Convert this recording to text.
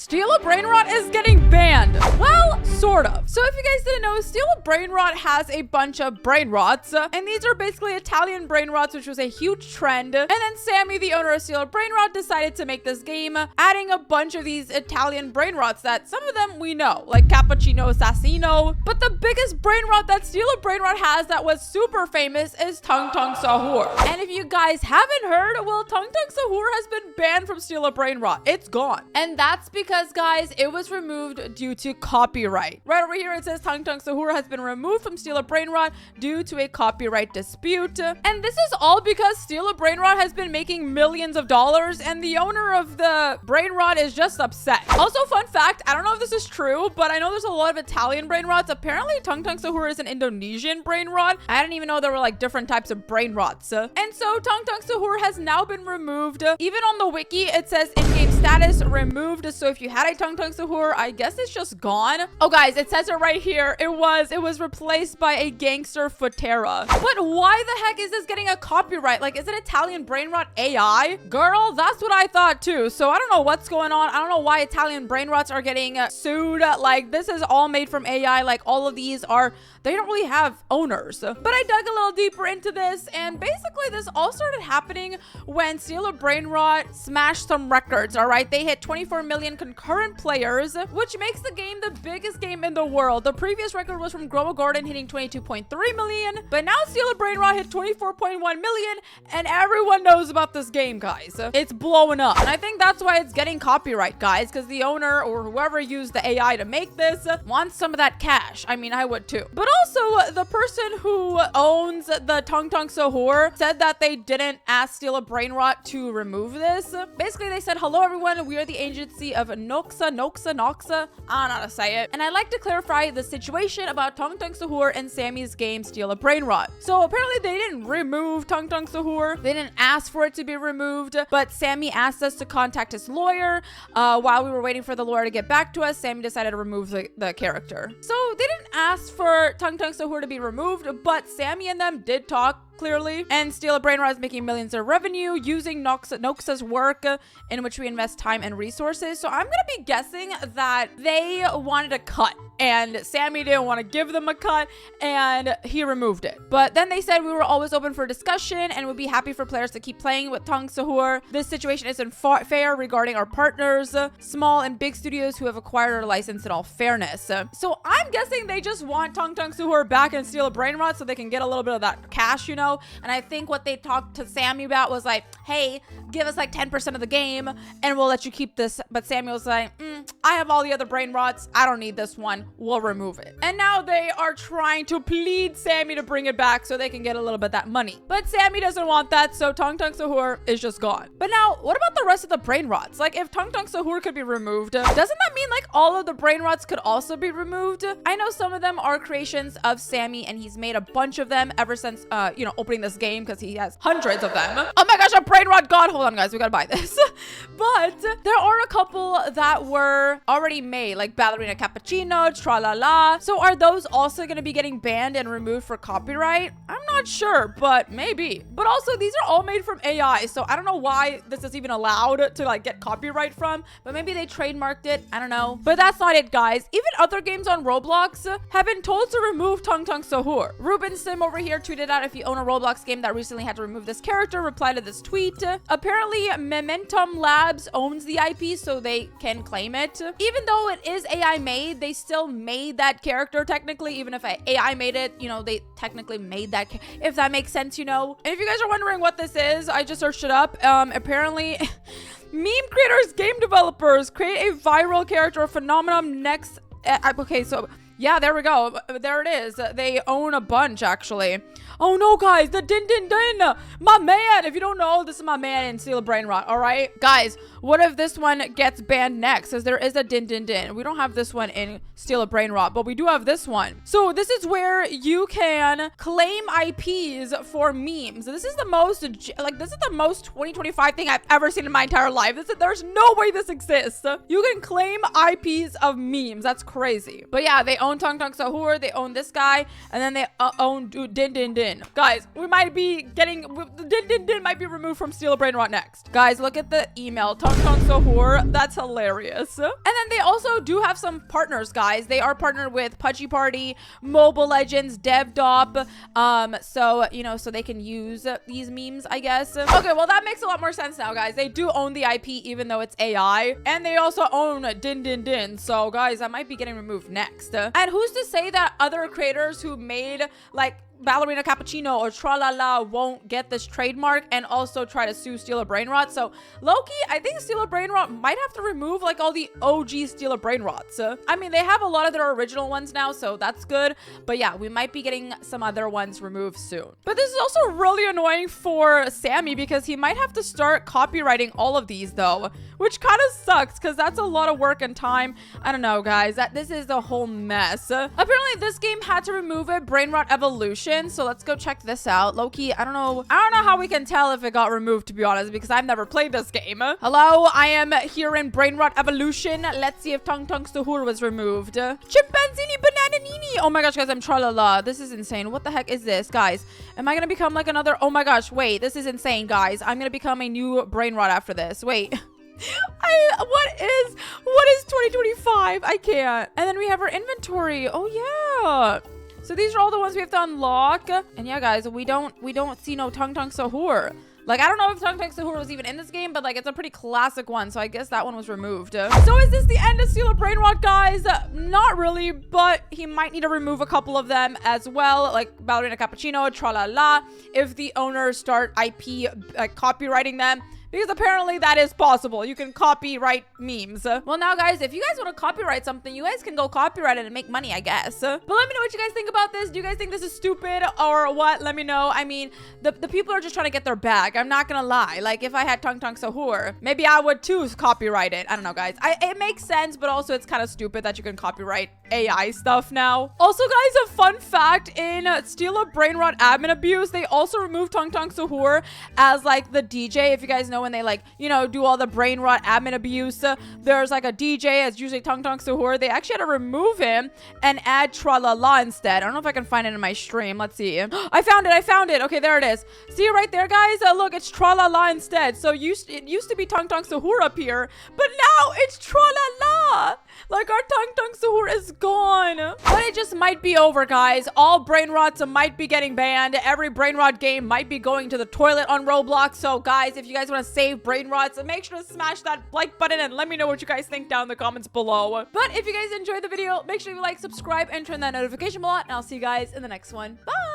Steal a Brainrot is getting banned. Well, sort of. So if you guys didn't know, Steal a Brainrot has a bunch of Brainrots, and these are basically Italian Brainrots, which was a huge trend. And then Sammy, the owner of Steal a Brainrot, decided to make this game, adding a bunch of these Italian Brainrots that some of them we know, like Cappuccino Assassino. But the biggest Brainrot that Steal a Brainrot has that was super famous is Tung Tung Sahur. And if you guys haven't heard, well, Tung Tung Sahur has been banned from Steal a Brainrot. It's gone. And that's because, guys, it was removed due to copyright. Right over here, it says Tung Tung Sahur has been removed from Steal a Brainrot due to a copyright dispute. And this is all because Steal a Brainrot has been making millions of dollars, and the owner of the Brainrot is just upset. Also, fun fact, I don't know if this is true, but I know there's a lot of Italian Brainrots. Apparently, Tung Tung Sahur is an Indonesian Brainrot. I didn't even know there were like different types of Brainrots. And so Tung Tung Sahur has now been removed. Even on the wiki, it says in-game status removed. So if you had a Tung Tung Sahur, I guess it's just gone. Oh, guys, it says it right here. It was replaced by a gangster Futera. But why the heck is this getting a copyright? Like, is it Italian Brainrot AI? Girl, that's what I thought too. So I don't know what's going on. I don't know why Italian Brainrots are getting sued. Like, this is all made from AI. Like, all of these they don't really have owners. But I dug a little deeper into this, and basically this all started happening when Steal a Brainrot smashed some records, all right? They hit 24 million concurrent players, which makes the game the biggest game in the world. The previous record was from Grow a Garden hitting 22.3 million, but now Steal a Brainrot hit 24.1 million, and everyone knows about this game, guys. It's blowing up, and I think that's why it's getting copyright, guys, because the owner or whoever used the AI to make this wants some of that cash. I mean, I would too. But also, the person who owns the Tung Tung Sahur said that they didn't ask Steal a Brainrot to remove this. Basically, they said, hello everyone, we are the agency of Noxa. I don't know how to say it. And I'd like to clarify the situation about Tung Tung Sahur and Sammy's game Steal a Brainrot. So apparently they didn't remove Tung Tung Sahur. They didn't ask for it to be removed, but Sammy asked us to contact his lawyer. While we were waiting for the lawyer to get back to us, Sammy decided to remove the character. So they didn't ask for Tung Tung Sahur to be removed, but Sammy and them did talk, clearly. And Steal a Brainrot is making millions of revenue using Noxa's work in which we invest time and resources. So I'm gonna be guessing that they wanted a cut and Sammy didn't want to give them a cut and he removed it. But then they said we were always open for discussion and would be happy for players to keep playing with Tung Sahur. This situation isn't fair regarding our partners, small and big studios who have acquired our license in all fairness. So I'm guessing they just want Tung Tung Sahur back and Steal a Brainrot so they can get a little bit of that cash, you know. And I think what they talked to Sammy about was like, hey, give us like 10% of the game and we'll let you keep this. But Sammy was like, I have all the other Brainrots. I don't need this one. We'll remove it. And now they are trying to plead Sammy to bring it back so they can get a little bit of that money. But Sammy doesn't want that, so Tung Tung Sahur is just gone. But now, what about the rest of the Brainrots? Like, if Tung Tung Sahur could be removed, doesn't that mean like all of the Brainrots could also be removed? I know some of them are creations of Sammy and he's made a bunch of them ever since, opening this game because he has hundreds of them. Oh my gosh, a Brainrot god. Hold on, guys, we gotta buy this. But there are a couple that were already made, like Ballerina Cappuccino, Tralala. So are those also gonna be getting banned and removed for copyright? I'm not sure, but maybe. But also, these are all made from AI, so I don't know why this is even allowed to like get copyright from, but maybe they trademarked it. I don't know. But that's not it, guys. Even other games on Roblox have been told to remove Tung Tung Sahur. Ruben Sim over here tweeted out, if you own a Roblox game that recently had to remove this character, reply to this tweet. Apparently, Momentum Labs owns the IP, so they can claim it. Even though it is AI made, they still made that character technically. Even if AI made it, they technically made that, if that makes sense, And if you guys are wondering what this is, I just searched it up. Apparently, meme creators, game developers create a viral character or phenomenon next. Okay, so yeah, there we go. There it is. They own a bunch, actually. Oh no, guys, the Din Din Din, my man. If you don't know, this is my man in Steal a Brainrot. All right, guys, what if this one gets banned next? Because there is a Din Din Din. We don't have this one in Steal a Brainrot, but we do have this one. So this is where you can claim IPs for memes. This is the most 2025 thing I've ever seen in my entire life. There's no way this exists. You can claim IPs of memes. That's crazy. But yeah, they own Tung Tung Sahur, they own this guy, and then they own Din Din Din. Guys, we might be getting, Din Din Din might be removed from Steal a Brainrot next. Guys, look at the email, Tung Tung Sahur. That's hilarious. And then they also do have some partners, guys. They are partnered with Pudgy Party, Mobile Legends, DevDop. So, you know, so they can use these memes, I guess. Okay, well, that makes a lot more sense now, guys. They do own the IP, even though it's AI. And they also own Din Din Din. So, guys, that might be getting removed next. And who's to say that other creators who made, like, Ballerina Cappuccino or Tralala won't get this trademark and also try to sue Steal a Brainrot. So low-key, I think Steal a Brainrot might have to remove like all the OG Steal a Brainrots. I mean, they have a lot of their original ones now, so that's good. But yeah, we might be getting some other ones removed soon. But this is also really annoying for Sammy because he might have to start copywriting all of these though, which kind of sucks because that's a lot of work and time. I don't know, guys. This is a whole mess. Apparently, this game had to remove it, Brainrot Evolution. So let's go check this out. Low-key, I don't know how we can tell if it got removed, to be honest, because I've never played this game. Hello, I am here in Brainrot Evolution. Let's see if Tung Tung Sahur was removed. Chimpanzini Bananini. Oh my gosh, guys, I'm Tralala. This is insane. What the heck is this, guys? Am I gonna become like another? Oh my gosh, wait, this is insane, guys. I'm gonna become a new Brainrot after this. Wait. What is 2025? I can't. And then we have our inventory. Oh yeah. So these are all the ones we have to unlock. And yeah, guys, we don't see no Tung Tung Sahur. Like, I don't know if Tung Tung Sahur was even in this game, but like, it's a pretty classic one. So I guess that one was removed. So is this the end of Steal a Brainrot, guys? Not really, but he might need to remove a couple of them as well. Like Ballerina Cappuccino, Tralala, if the owners start IP copywriting them. Because apparently that is possible. You can copyright memes. Well, now, guys, if you guys want to copyright something, you guys can go copyright it and make money, I guess. But let me know what you guys think about this. Do you guys think this is stupid or what? Let me know. I mean, the people are just trying to get their bag. I'm not going to lie. Like, if I had Tung Tung Sahur, maybe I would too copyright it. I don't know, guys. It makes sense, but also it's kind of stupid that you can copyright AI stuff now. Also, guys, a fun fact in Steal a Brainrot admin abuse, they also removed Tung Tung Sahur as like the DJ. If you guys know when they like, you know, do all the Brainrot admin abuse, there's like a DJ, it's usually Tung Tung Sahur. They actually had to remove him and add Tralala instead. I don't know if I can find it in my stream. Let's see. I found it. Okay, there it is. See it right there, guys? Look, it's Tralala instead. So it used to be Tung Tung Sahur up here, but now it's Tralala. Like, our Tung Tung Sahur is gone. But it just might be over, guys. All Brainrots might be getting banned. Every Brainrot game might be going to the toilet on Roblox. So, guys, if you guys want to save Brainrots, make sure to smash that like button and let me know what you guys think down in the comments below. But if you guys enjoyed the video, make sure you like, subscribe, and turn that notification bell on. And I'll see you guys in the next one. Bye!